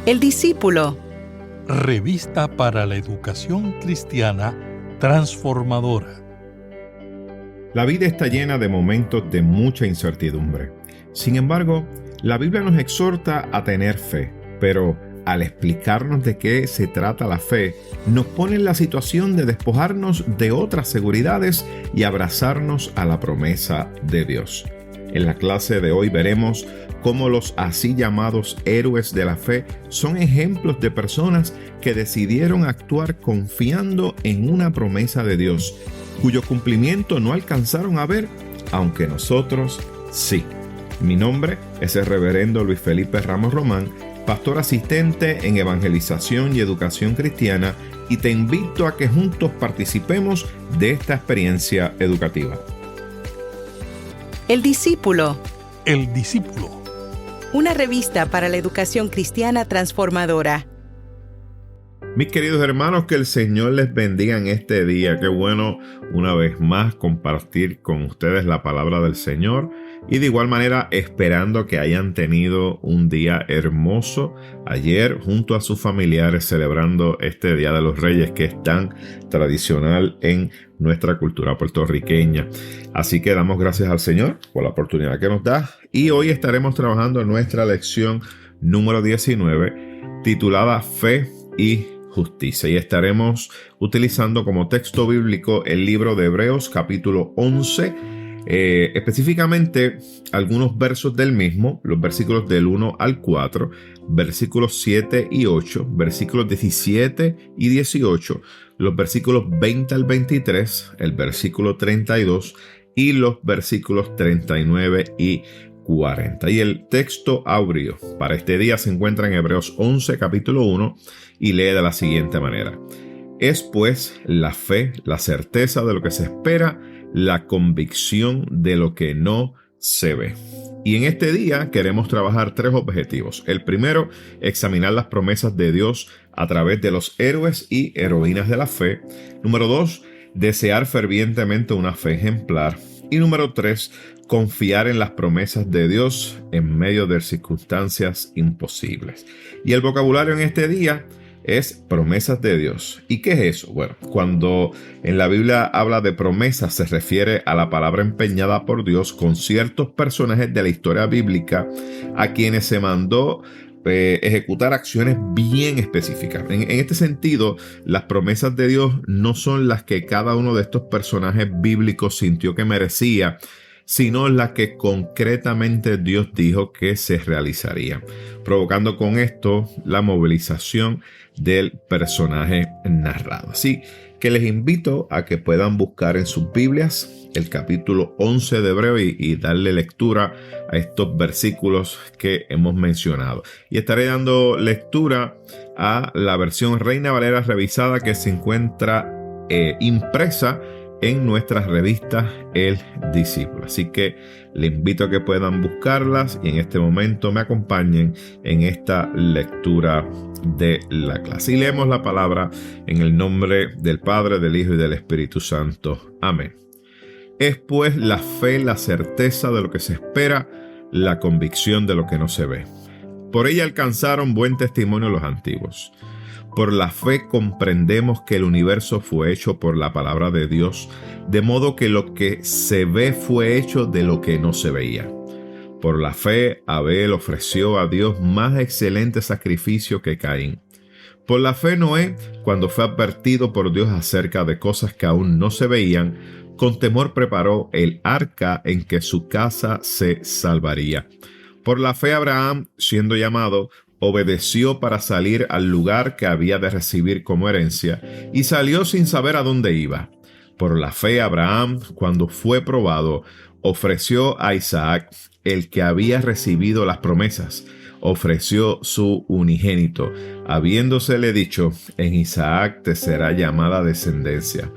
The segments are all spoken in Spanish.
El discípulo. Revista para la educación cristiana transformadora. La vida está llena de momentos de mucha incertidumbre. Sin embargo, la Biblia nos exhorta a tener fe, pero al explicarnos de qué se trata la fe, nos pone en la situación de despojarnos de otras seguridades y abrazarnos a la promesa de Dios. En la clase de hoy veremos cómo los así llamados héroes de la fe son ejemplos de personas que decidieron actuar confiando en una promesa de Dios, cuyo cumplimiento no alcanzaron a ver, aunque nosotros sí. Mi nombre es el reverendo Luis Felipe Ramos Román, pastor asistente en Evangelización y Educación Cristiana, y te invito a que juntos participemos de esta experiencia educativa. El discípulo. El discípulo. Una revista para la educación cristiana transformadora. Mis queridos hermanos, que el Señor les bendiga en este día. Qué bueno una vez más compartir con ustedes la palabra del Señor, y de igual manera esperando que hayan tenido un día hermoso ayer junto a sus familiares celebrando este Día de los Reyes, que es tan tradicional en nuestra cultura puertorriqueña. Así que damos gracias al Señor por la oportunidad que nos da, y hoy estaremos trabajando en nuestra lección número 19 titulada Fe y Justicia, y estaremos utilizando como texto bíblico el libro de Hebreos capítulo 11, específicamente algunos versos del mismo, los versículos del 1 al 4, versículos 7 y 8, versículos 17 y 18, los versículos 20 al 23, el versículo 32 y los versículos 39 y 40. Y el texto áureo para este día se encuentra en Hebreos 11 capítulo 1 y lee de la siguiente manera: es pues la fe, la certeza de lo que se espera, la convicción de lo que no se ve. Y en este día queremos trabajar tres objetivos. El primero, examinar las promesas de Dios a través de los héroes y heroínas de la fe. Número 2, desear fervientemente una fe ejemplar. Y número 3, confiar en las promesas de Dios en medio de circunstancias imposibles. Y el vocabulario en este día es promesas de Dios. ¿Y qué es eso? Bueno, cuando en la Biblia habla de promesas, se refiere a la palabra empeñada por Dios con ciertos personajes de la historia bíblica a quienes se mandó ejecutar acciones bien específicas. En este sentido, las promesas de Dios no son las que cada uno de estos personajes bíblicos sintió que merecía, sino las que concretamente Dios dijo que se realizaría, provocando con esto la movilización del personaje narrado. Así que les invito a que puedan buscar en sus Biblias el capítulo 11 de Hebreos y darle lectura a estos versículos que hemos mencionado. Y estaré dando lectura a la versión Reina Valera revisada que se encuentra impresa en nuestras revistas El Discípulo. Así que les invito a que puedan buscarlas y en este momento me acompañen en esta lectura de la clase. Y leemos la palabra en el nombre del Padre, del Hijo y del Espíritu Santo. Amén. Es pues la fe, la certeza de lo que se espera, la convicción de lo que no se ve. Por ella alcanzaron buen testimonio los antiguos. Por la fe comprendemos que el universo fue hecho por la palabra de Dios, de modo que lo que se ve fue hecho de lo que no se veía. Por la fe, Abel ofreció a Dios más excelente sacrificio que Caín. Por la fe, Noé, cuando fue advertido por Dios acerca de cosas que aún no se veían, con temor preparó el arca en que su casa se salvaría. Por la fe, Abraham, siendo llamado, obedeció para salir al lugar que había de recibir como herencia, y salió sin saber a dónde iba. Por la fe, Abraham, cuando fue probado, ofreció a Isaac, el que había recibido las promesas, ofreció su unigénito, habiéndosele dicho: en Isaac te será llamada descendencia.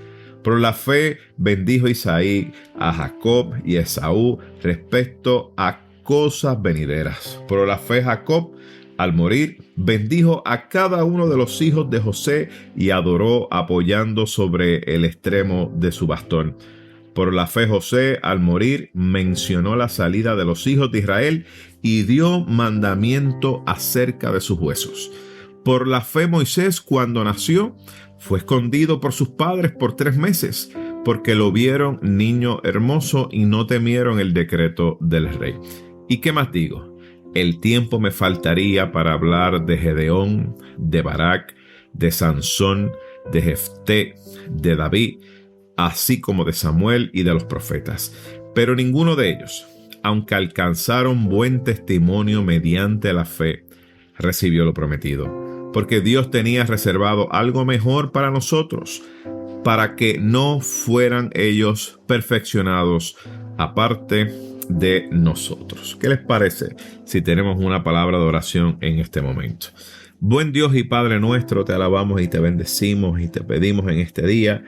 Por la fe bendijo Isaí a Jacob y a Esaú respecto a cosas venideras. Por la fe Jacob, al morir, bendijo a cada uno de los hijos de José y adoró apoyando sobre el extremo de su bastón. Por la fe José, al morir, mencionó la salida de los hijos de Israel y dio mandamiento acerca de sus huesos. Por la fe Moisés, cuando nació, fue escondido por sus padres por 3 meses, porque lo vieron niño hermoso y no temieron el decreto del rey. ¿Y qué más digo? El tiempo me faltaría para hablar de Gedeón, de Barak, de Sansón, de Jefté, de David, así como de Samuel y de los profetas. Pero ninguno de ellos, aunque alcanzaron buen testimonio mediante la fe, recibió lo prometido, porque Dios tenía reservado algo mejor para nosotros, para que no fueran ellos perfeccionados aparte de nosotros. ¿Qué les parece si tenemos una palabra de oración en este momento? Buen Dios y Padre nuestro, te alabamos y te bendecimos y te pedimos en este día,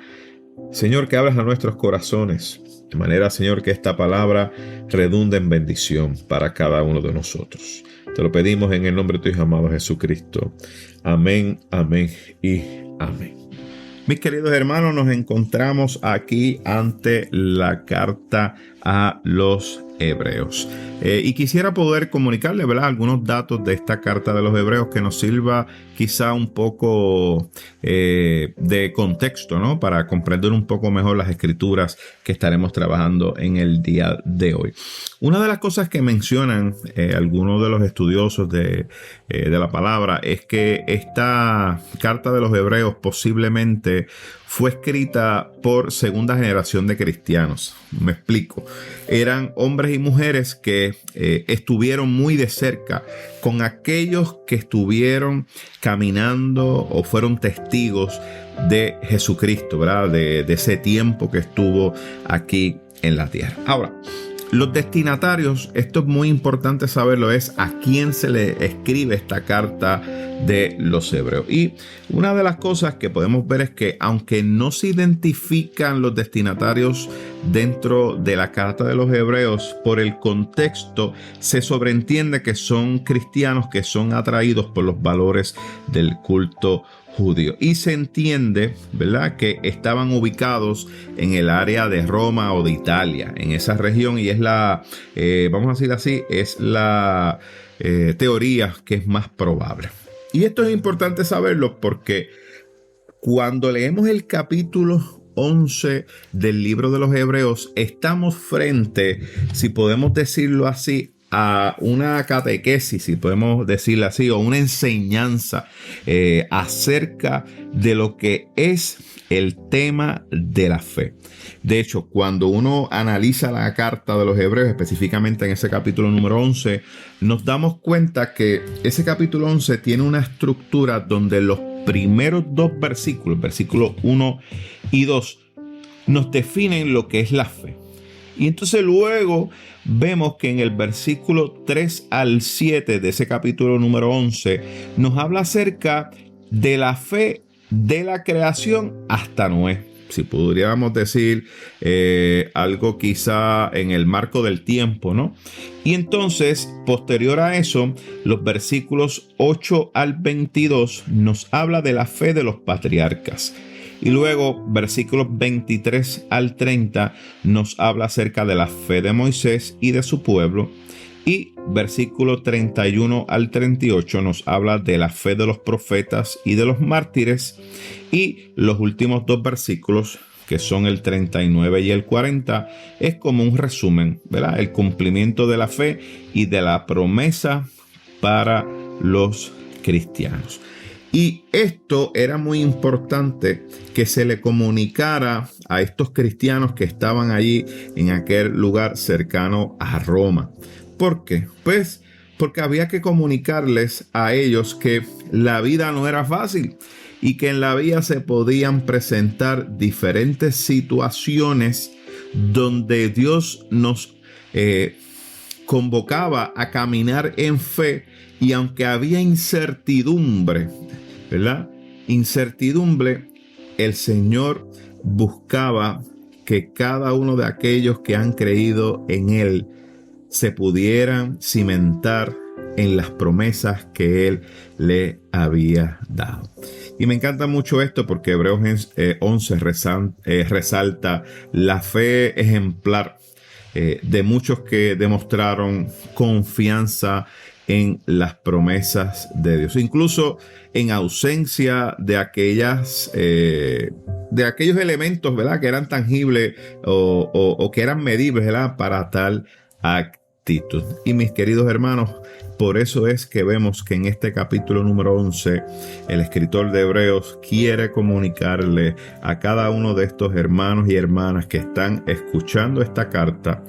Señor, que abras a nuestros corazones, de manera, Señor, que esta palabra redunde en bendición para cada uno de nosotros. Te lo pedimos en el nombre de tu Hijo amado Jesucristo. Amén, amén y amén. Mis queridos hermanos, nos encontramos aquí ante la carta a los Hebreos. Y quisiera poder comunicarle, ¿verdad?, algunos datos de esta carta de los Hebreos que nos sirva quizá un poco de contexto, ¿no?, para comprender un poco mejor las escrituras que estaremos trabajando en el día de hoy. Una de las cosas que mencionan algunos de los estudiosos de la palabra es que esta carta de los Hebreos posiblemente fue escrita por segunda generación de cristianos. Me explico. Eran hombres y mujeres que estuvieron muy de cerca con aquellos que estuvieron caminando o fueron testigos de Jesucristo, ¿verdad? De ese tiempo que estuvo aquí en la tierra. Ahora, los destinatarios, esto es muy importante saberlo, es a quién se le escribe esta carta de los Hebreos. Y una de las cosas que podemos ver es que aunque no se identifican los destinatarios dentro de la carta de los Hebreos, por el contexto se sobreentiende que son cristianos que son atraídos por los valores del culto judío. Y se entiende, ¿verdad?, que estaban ubicados en el área de Roma o de Italia, en esa región, y es la, vamos a decir así, es la teoría que es más probable. Y esto es importante saberlo porque cuando leemos el capítulo 11 del libro de los Hebreos, estamos frente, si podemos decirlo así, a una catequesis, si podemos decirlo así, o una enseñanza acerca de lo que es el tema de la fe. De hecho, cuando uno analiza la carta de los Hebreos, específicamente en ese capítulo número 11, nos damos cuenta que ese capítulo 11 tiene una estructura donde los primeros 2 versículos, versículos 1 y 2, nos definen lo que es la fe. Y entonces luego vemos que en el versículo 3 al 7 de ese capítulo número 11 nos habla acerca de la fe de la creación hasta Noé. Si pudiéramos decir algo quizá en el marco del tiempo, ¿no? Y entonces, posterior a eso, los versículos 8 al 22 nos habla de la fe de los patriarcas. Y luego, versículos 23 al 30 nos habla acerca de la fe de Moisés y de su pueblo. Y versículo 31 al 38 nos habla de la fe de los profetas y de los mártires. Y los últimos 2 versículos, que son el 39 y el 40, es como un resumen, ¿verdad? El cumplimiento de la fe y de la promesa para los cristianos. Y esto era muy importante que se le comunicara a estos cristianos que estaban allí en aquel lugar cercano a Roma. ¿Por qué? Pues porque había que comunicarles a ellos que la vida no era fácil y que en la vida se podían presentar diferentes situaciones donde Dios nos convocaba a caminar en fe. Y aunque había incertidumbre, ¿verdad? Incertidumbre, el Señor buscaba que cada uno de aquellos que han creído en Él se pudieran cimentar en las promesas que Él le había dado. Y me encanta mucho esto porque Hebreos 11 resalta la fe ejemplar de muchos que demostraron confianza en las promesas de Dios, incluso en ausencia de aquellos elementos, ¿verdad?, que eran tangibles o que eran medibles, ¿verdad?, para tal actitud. Y mis queridos hermanos, por eso es que vemos que en este capítulo número 11, el escritor de Hebreos quiere comunicarle a cada uno de estos hermanos y hermanas que están escuchando esta carta,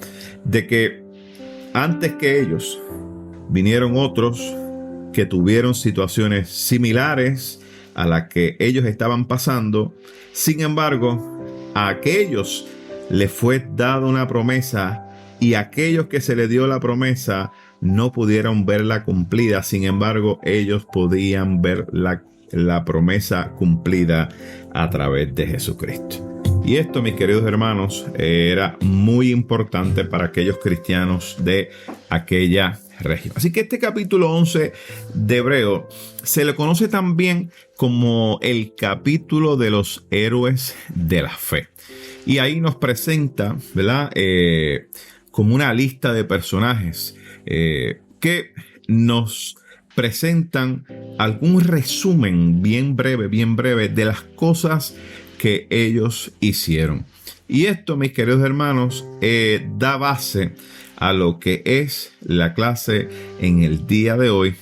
de que antes que ellos vinieron otros que tuvieron situaciones similares a las que ellos estaban pasando. Sin embargo, a aquellos les fue dada una promesa y a aquellos que se les dio la promesa no pudieron verla cumplida. Sin embargo, ellos podían ver la promesa cumplida a través de Jesucristo. Y esto, mis queridos hermanos, era muy importante para aquellos cristianos de aquella región. Así que este capítulo 11 de Hebreo se le conoce también como el capítulo de los héroes de la fe. Y ahí nos presenta, ¿verdad?, como una lista de personajes que nos presentan algún resumen bien breve de las cosas que ellos hicieron. Y esto, mis queridos hermanos, da base a lo que es la clase en el día de hoy,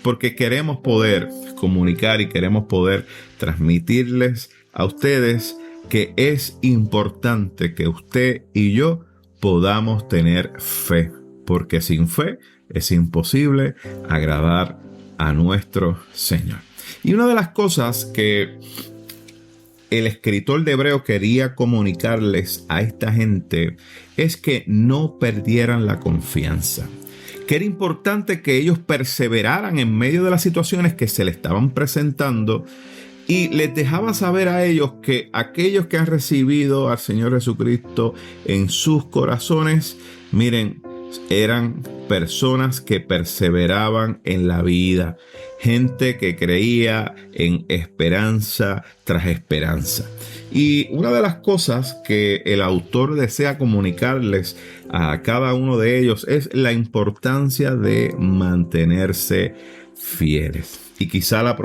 porque queremos poder comunicar y queremos poder transmitirles a ustedes que es importante que usted y yo podamos tener fe, porque sin fe es imposible agradar a nuestro Señor. Y una de las cosas que el escritor de Hebreos quería comunicarles a esta gente es que no perdieran la confianza, que era importante que ellos perseveraran en medio de las situaciones que se les estaban presentando, y les dejaba saber a ellos que aquellos que han recibido al Señor Jesucristo en sus corazones, miren, eran personas que perseveraban en la vida, gente que creía en esperanza tras esperanza. Y una de las cosas que el autor desea comunicarles a cada uno de ellos es la importancia de mantenerse fieles. Y quizá la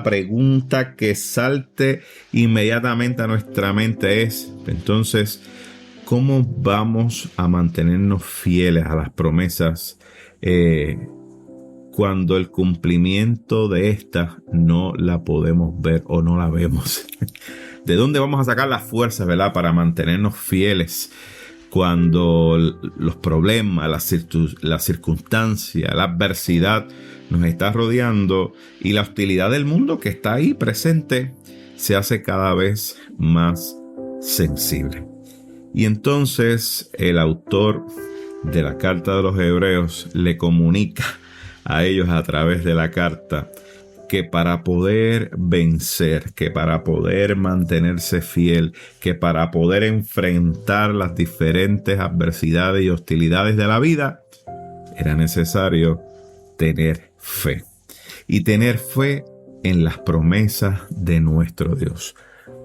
pregunta que salte inmediatamente a nuestra mente es, entonces, ¿cómo vamos a mantenernos fieles a las promesas cuando el cumplimiento de estas no la podemos ver o no la vemos? ¿De dónde vamos a sacar las fuerzas, ¿verdad?, para mantenernos fieles cuando los problemas, la circunstancia, la adversidad nos está rodeando y la hostilidad del mundo que está ahí presente se hace cada vez más sensible? Y entonces el autor de la carta de los Hebreos le comunica a ellos a través de la carta que para poder vencer, que para poder mantenerse fiel, que para poder enfrentar las diferentes adversidades y hostilidades de la vida, era necesario tener fe. Y tener fe en las promesas de nuestro Dios.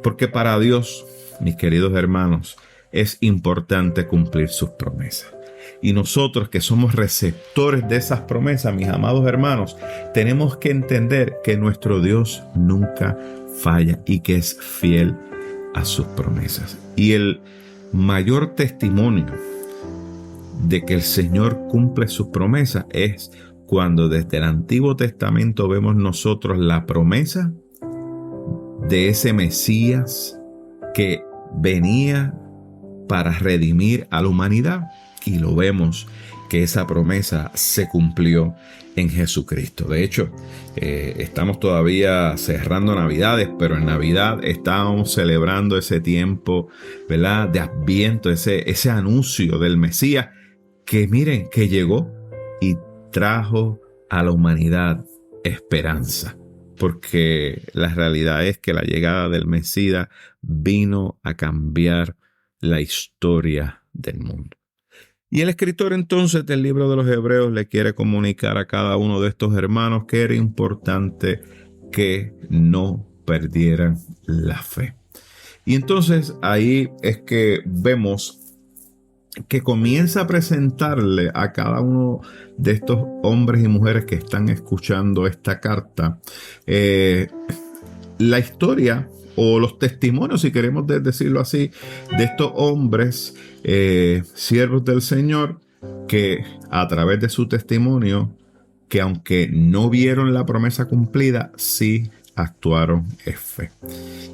Porque para Dios, mis queridos hermanos, es importante cumplir sus promesas. Y nosotros que somos receptores de esas promesas, mis amados hermanos, tenemos que entender que nuestro Dios nunca falla y que es fiel a sus promesas. Y el mayor testimonio de que el Señor cumple sus promesas es cuando desde el Antiguo Testamento vemos nosotros la promesa de ese Mesías que venía para redimir a la humanidad. Y lo vemos que esa promesa se cumplió en Jesucristo. De hecho, estamos todavía cerrando Navidades, pero en Navidad estábamos celebrando ese tiempo, ¿verdad?, de Adviento, ese anuncio del Mesías que, miren, que llegó y trajo a la humanidad esperanza. Porque la realidad es que la llegada del Mesías vino a cambiar la historia del mundo. Y el escritor entonces del libro de los Hebreos le quiere comunicar a cada uno de estos hermanos que era importante que no perdieran la fe. Y entonces ahí es que vemos que comienza a presentarle a cada uno de estos hombres y mujeres que están escuchando esta carta la historia o los testimonios, si queremos decirlo así, de estos hombres siervos del Señor que a través de su testimonio, que aunque no vieron la promesa cumplida, sí actuaron en fe.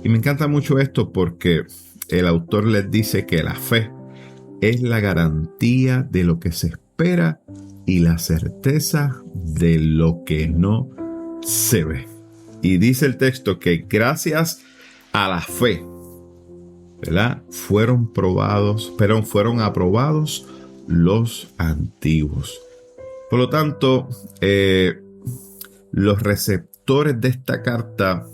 Y me encanta mucho esto porque el autor les dice que la fe es la garantía de lo que se espera y la certeza de lo que no se ve. Y dice el texto que gracias a la fe, ¿verdad?, fueron aprobados los antiguos. Por lo tanto, los receptores de esta carta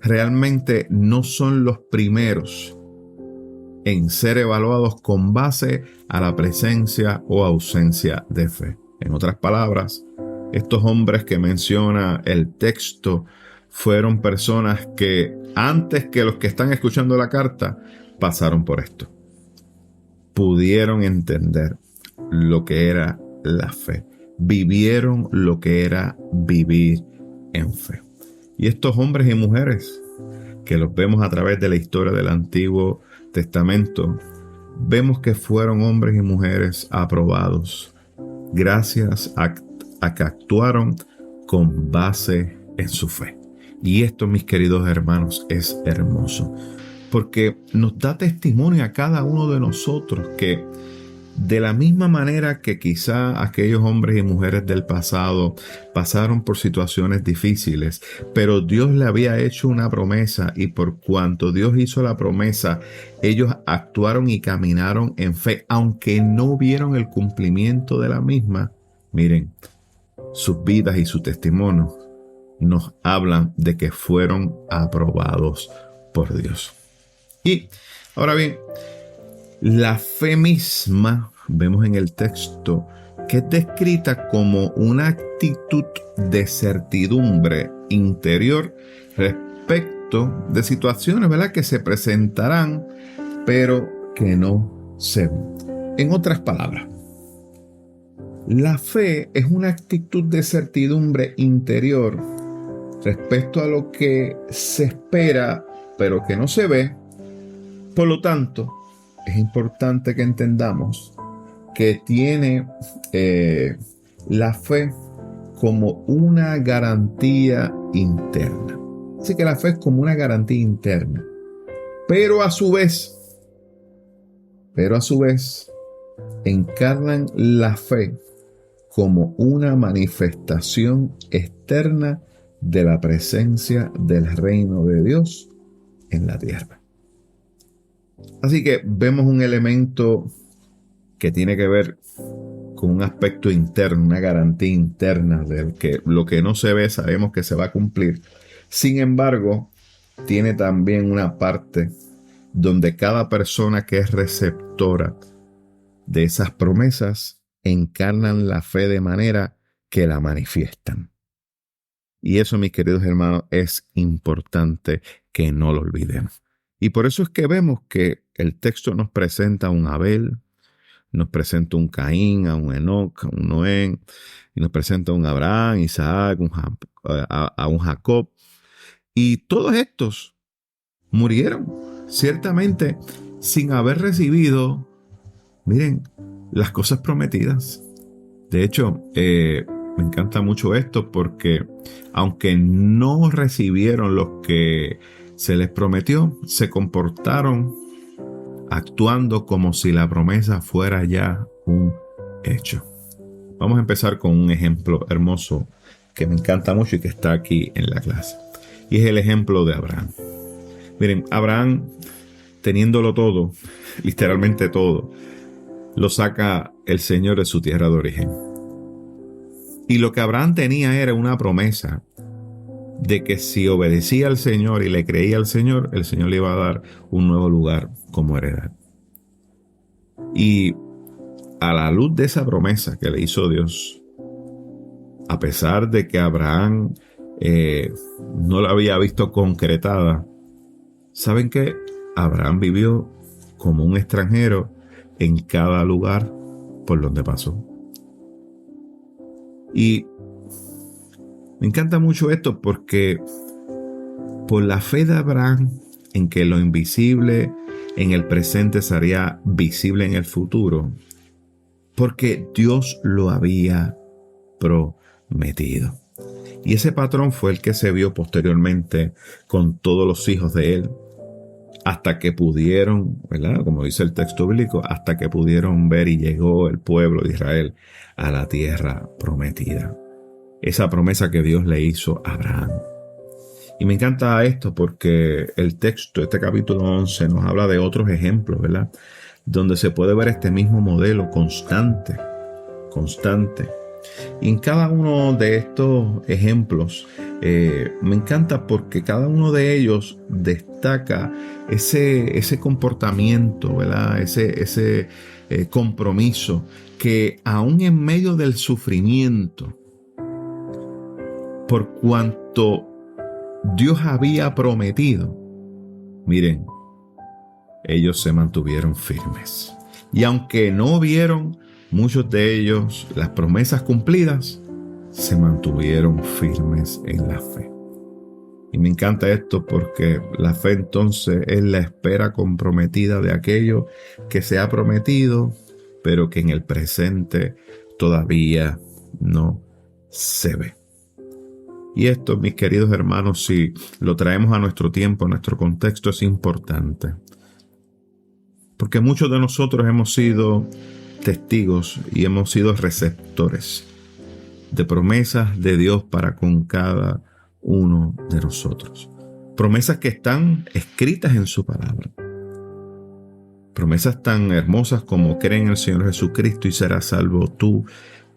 realmente no son los primeros en ser evaluados con base a la presencia o ausencia de fe. En otras palabras, estos hombres que menciona el texto fueron personas que antes que los que están escuchando la carta pasaron por esto. Pudieron entender lo que era la fe. Vivieron lo que era vivir en fe. Y estos hombres y mujeres que los vemos a través de la historia del Antiguo Testamento, vemos que fueron hombres y mujeres aprobados gracias a que actuaron con base en su fe. Y esto, mis queridos hermanos, es hermoso, porque nos da testimonio a cada uno de nosotros que de la misma manera que quizá aquellos hombres y mujeres del pasado pasaron por situaciones difíciles, pero Dios le había hecho una promesa y por cuanto Dios hizo la promesa, ellos actuaron y caminaron en fe, aunque no vieron el cumplimiento de la misma. Miren, sus vidas y su testimonio nos hablan de que fueron aprobados por Dios. Y ahora bien, la fe misma, vemos en el texto, que es descrita como una actitud de certidumbre interior respecto de situaciones, ¿verdad?, que se presentarán, pero que no se ven. En otras palabras, la fe es una actitud de certidumbre interior respecto a lo que se espera, pero que no se ve. Por lo tanto, es importante que entendamos que tiene la fe como una garantía interna. Así que la fe es como una garantía interna. Pero a su vez, encarnan la fe como una manifestación externa de la presencia del reino de Dios en la tierra. Así que vemos un elemento que tiene que ver con un aspecto interno, una garantía interna de que lo que no se ve sabemos que se va a cumplir. Sin embargo, tiene también una parte donde cada persona que es receptora de esas promesas encarnan la fe de manera que la manifiestan. Y eso, mis queridos hermanos, es importante que no lo olvidemos. Y por eso es que vemos que el texto nos presenta a un Abel, nos presenta a un Caín, a un Enoc, a un Noé, y nos presenta a un Abraham, Isaac, a un Jacob. Y todos estos murieron, ciertamente, sin haber recibido, miren, las cosas prometidas. De hecho, me encanta mucho esto porque aunque no recibieron lo que se les prometió, se comportaron actuando como si la promesa fuera ya un hecho. Vamos a empezar con un ejemplo hermoso que me encanta mucho y que está aquí en la clase. Y es el ejemplo de Abraham. Miren, Abraham, teniéndolo todo, literalmente todo, lo saca el Señor de su tierra de origen. Y lo que Abraham tenía era una promesa de que si obedecía al Señor y le creía al Señor, el Señor le iba a dar un nuevo lugar como heredad. Y a la luz de esa promesa que le hizo Dios, a pesar de que Abraham no la había visto concretada, ¿saben qué? Abraham vivió como un extranjero en cada lugar por donde pasó. Y me encanta mucho esto porque por la fe de Abraham en que lo invisible en el presente sería visible en el futuro, porque Dios lo había prometido. Y ese patrón fue el que se vio posteriormente con todos los hijos de él, hasta que pudieron, ¿verdad? Como dice el texto bíblico, hasta que pudieron ver y llegó el pueblo de Israel a la tierra prometida. Esa promesa que Dios le hizo a Abraham. Y me encanta esto porque el texto, este capítulo 11, nos habla de otros ejemplos, ¿verdad? Donde se puede ver este mismo modelo constante. Y en cada uno de estos ejemplos me encanta porque cada uno de ellos destaca ese comportamiento, ¿verdad? Ese compromiso que aún en medio del sufrimiento, por cuanto Dios había prometido, miren, ellos se mantuvieron firmes. Y aunque no vieron muchos de ellos las promesas cumplidas, se mantuvieron firmes en la fe. Y me encanta esto porque la fe entonces es la espera comprometida de aquello que se ha prometido, pero que en el presente todavía no se ve. Y esto, mis queridos hermanos, si lo traemos a nuestro tiempo, a nuestro contexto, es importante. Porque muchos de nosotros hemos sido testigos y hemos sido receptores de promesas de Dios para con cada uno de nosotros. Promesas que están escritas en su palabra. Promesas tan hermosas como cree en el Señor Jesucristo y serás salvo tú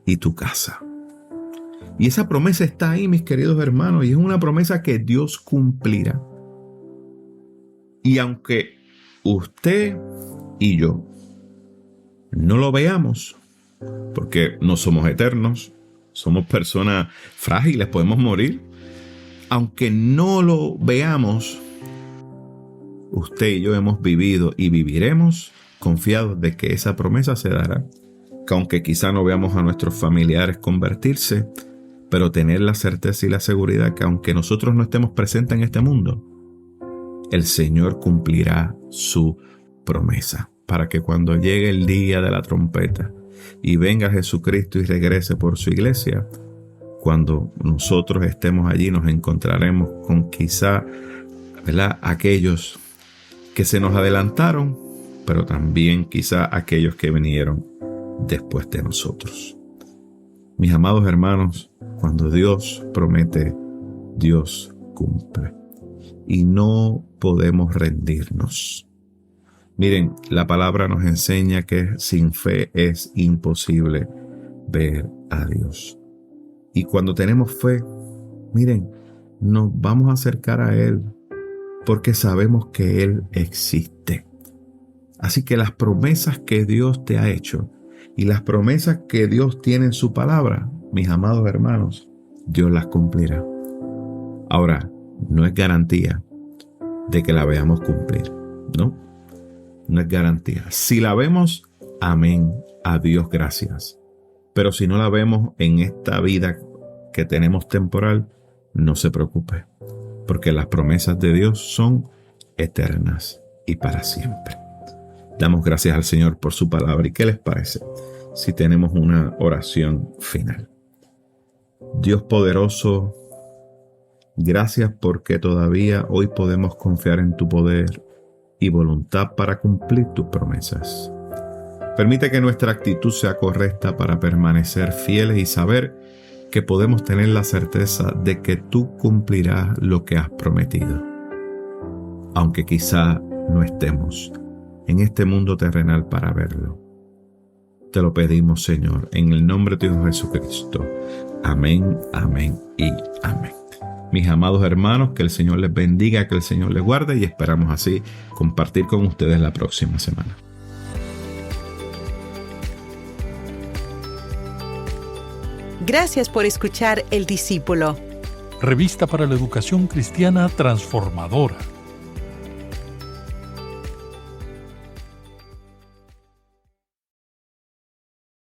y tu casa. Y esa promesa está ahí, mis queridos hermanos, y es una promesa que Dios cumplirá. Y aunque usted y yo no lo veamos, porque no somos eternos, somos personas frágiles, podemos morir. Aunque no lo veamos, usted y yo hemos vivido y viviremos confiados de que esa promesa se dará. Que aunque quizá no veamos a nuestros familiares convertirse, pero tener la certeza y la seguridad que aunque nosotros no estemos presentes en este mundo, el Señor cumplirá su promesa. Para que cuando llegue el día de la trompeta y venga Jesucristo y regrese por su iglesia, cuando nosotros estemos allí nos encontraremos con quizá, ¿verdad?, aquellos que se nos adelantaron, pero también quizá aquellos que vinieron después de nosotros. Mis amados hermanos, cuando Dios promete, Dios cumple. Y no podemos rendirnos. Miren, la palabra nos enseña que sin fe es imposible ver a Dios. Y cuando tenemos fe, miren, nos vamos a acercar a Él porque sabemos que Él existe. Así que las promesas que Dios te ha hecho y las promesas que Dios tiene en su palabra, mis amados hermanos, Dios las cumplirá. Ahora, no es garantía de que la veamos cumplir, ¿no? No es garantía. Si la vemos, amén, a Dios gracias. Pero si no la vemos en esta vida que tenemos temporal, no se preocupe, porque las promesas de Dios son eternas y para siempre. Damos gracias al Señor por su palabra. ¿Y qué les parece si tenemos una oración final? Dios poderoso, gracias porque todavía hoy podemos confiar en tu poder y voluntad para cumplir tus promesas. Permite que nuestra actitud sea correcta para permanecer fieles y saber que podemos tener la certeza de que tú cumplirás lo que has prometido. Aunque quizá no estemos en este mundo terrenal para verlo. Te lo pedimos, Señor, en el nombre de Dios Jesucristo. Amén, amén y amén. Mis amados hermanos, que el Señor les bendiga, que el Señor les guarde y esperamos así compartir con ustedes la próxima semana. Gracias por escuchar El Discípulo. Revista para la Educación Cristiana Transformadora.